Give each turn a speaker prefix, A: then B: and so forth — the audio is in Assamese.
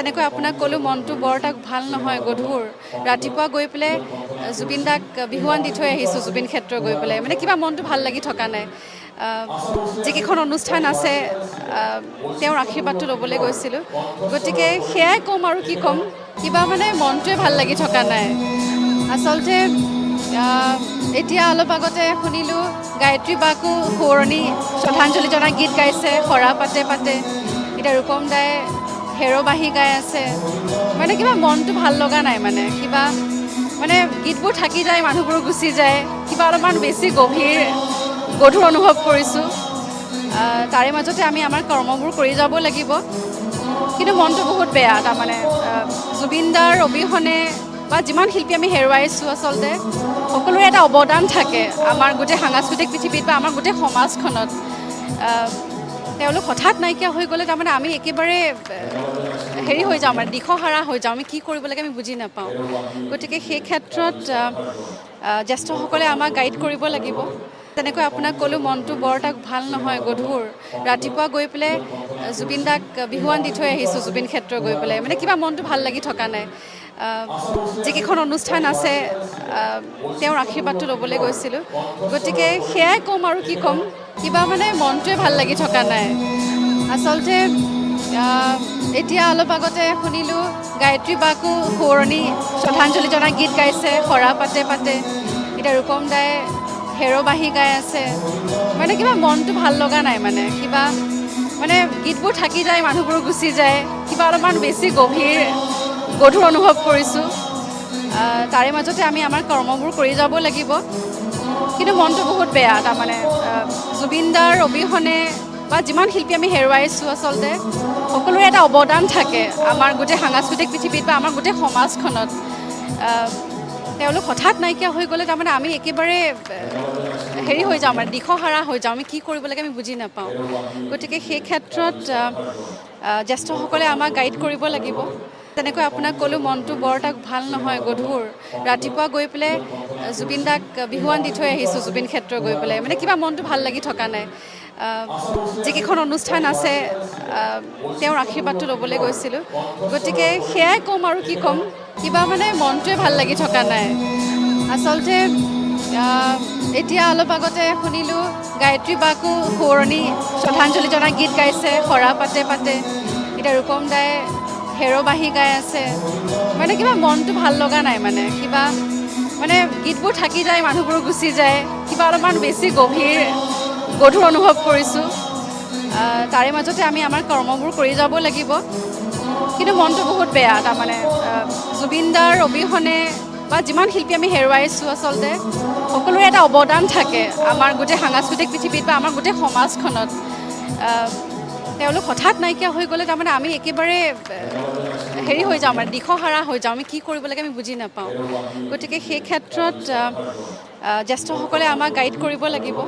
A: তেনেকৈ আপোনাক ক'লো মনটো বৰ এটা ভাল নহয় গধুৰ ৰাতিপুৱা গৈ পেলাই জুবিন দাক বিহুৱান দি থৈ আহিছোঁ জুবিন ক্ষেত্ৰ গৈ পেলাই মানে কিবা মনটো ভাল লাগি থকা নাই যিকেইখন অনুষ্ঠান আছে তেওঁৰ আশীৰ্বাদটো ল'বলৈ গৈছিলোঁ গতিকে সেয়াই ক'ম আৰু কি ক'ম কিবা মানে মনটোৱে ভাল লাগি থকা নাই আচলতে এতিয়া অলপ আগতে শুনিলোঁ গায়ত্ৰী বাকো সোঁৱৰণি শ্ৰদ্ধাঞ্জলি জনাই গীত গাইছে শৰা পাতে পাতে এতিয়া ৰূপম দাই হেৰবাহী গাই আছে মানে কিবা মনটো ভাল লগা নাই মানে কিবা মানে গীতবোৰ থাকি যায় মানুহবোৰ গুচি যায় কিবা অলপমান বেছি গধুৰ অনুভৱ কৰিছোঁ তাৰে মাজতে আমি আমাৰ কৰ্মবোৰ কৰি যাব লাগিব কিন্তু মনটো বহুত বেয়া তাৰমানে জুবিন দাৰ অবিহনে বা যিমান শিল্পী আমি হেৰুৱাইছোঁ আচলতে সকলোৰে এটা অৱদান থাকে আমাৰ গোটেই সাংস্কৃতিক পৃথিৱীত বা আমাৰ গোটেই সমাজখনত তেওঁলোক হঠাৎ নাইকিয়া হৈ গ'লে তাৰমানে আমি একেবাৰে হেৰি হৈ যাওঁ মানে দিশহাৰা হৈ যাওঁ আমি কি কৰিব লাগে আমি বুজি নাপাওঁ গতিকে সেই ক্ষেত্ৰত জ্যেষ্ঠসকলে আমাক গাইড কৰিব লাগিব তেনেকৈ আপোনাক ক'লো মনটো বৰ এটা ভাল নহয় গধুৰ ৰাতিপুৱা গৈ পেলাই জুবিন দাক বিহুৱান দি থৈ আহিছোঁ জুবিন ক্ষেত্ৰ গৈ পেলাই মানে কিবা মনটো ভাল লাগি থকা নাই যিকেইখন অনুষ্ঠান আছে তেওঁৰ আশীৰ্বাদটো ল'বলৈ গৈছিলোঁ গতিকে সেয়াই ক'ম আৰু কি ক'ম কিবা মানে মনটোৱে ভাল লাগি থকা নাই আচলতে এতিয়া অলপ আগতে শুনিলোঁ গায়ত্ৰী বাকো সোঁৱৰণি শ্ৰদ্ধাঞ্জলি জনাই গীত গাইছে শৰা পাতে পাতে এতিয়া ৰূপম দাই হেৰবাহী গাই আছে মানে কিবা মনটো ভাল লগা নাই মানে কিবা মানে গীতবোৰ থাকি যায় মানুহবোৰ গুচি যায় কিবা অলপমান বেছি গধুৰ অনুভৱ কৰিছোঁ তাৰে মাজতে আমি আমাৰ কৰ্মবোৰ কৰি যাব লাগিব কিন্তু মনটো বহুত বেয়া তাৰমানে জুবিন দাৰ অবিহনে বা যিমান শিল্পী আমি হেৰুৱাইছোঁ আচলতে সকলোৰে এটা অৱদান থাকে আমাৰ গোটেই সাংস্কৃতিক পৃথিৱীত বা আমাৰ গোটেই সমাজখনত তেওঁলোক হঠাৎ নাইকিয়া হৈ গ'লে তাৰমানে আমি একেবাৰে হেৰি হৈ যাওঁ মানে দিশহাৰা হৈ যাওঁ আমি কি কৰিব লাগে আমি বুজি নাপাওঁ গতিকে সেই ক্ষেত্ৰত জ্যেষ্ঠসকলে আমাক গাইড কৰিব লাগিব তেনেকৈ আপোনাক ক'লো মনটো বৰ এটা ভাল নহয় গধুৰ ৰাতিপুৱা গৈ পেলাই জুবিন দাক বিহুৱান দি থৈ আহিছোঁ জুবিন ক্ষেত্ৰ গৈ পেলাই মানে কিবা মনটো ভাল লাগি থকা নাই যিকেইখন অনুষ্ঠান আছে তেওঁৰ আশীৰ্বাদটো ল'বলৈ গৈছিলোঁ গতিকে সেয়াই ক'ম আৰু কি ক'ম কিবা মানে মনটোৱে ভাল লাগি থকা নাই আচলতে এতিয়া অলপ আগতে শুনিলোঁ গায়ত্ৰী বাকো সোঁৱৰণি শ্ৰদ্ধাঞ্জলি জনাই গীত গাইছে শৰা পাতে পাতে এতিয়া ৰূপম দাই হেৰবাহী গাই আছে মানে কিবা মনটো ভাল লগা নাই মানে কিবা মানে গীতবোৰ থাকি যায় মানুহবোৰ গুচি যায় কিবা অলপমান বেছি গধুৰ অনুভৱ কৰিছোঁ তাৰে মাজতে আমি আমাৰ কৰ্মবোৰ কৰি যাব লাগিব কিন্তু মনটো বহুত বেয়া তাৰমানে জুবিন দাৰ অবিহনে বা যিমান শিল্পী আমি হেৰুৱাইছোঁ আচলতে সকলোৰে এটা অৱদান থাকে আমাৰ গোটেই সাংস্কৃতিক পৃথিৱীত বা আমাৰ গোটেই সমাজখনত তেওঁলোক হঠাৎ নাইকিয়া হৈ গ'লে তাৰমানে আমি একেবাৰে হেৰি হৈ যাওঁ মানে দিশহাৰা হৈ যাওঁ আমি কি কৰিব লাগে আমি বুজি নাপাওঁ গতিকে সেই ক্ষেত্ৰত জ্যেষ্ঠসকলে আমাক গাইড কৰিব লাগিব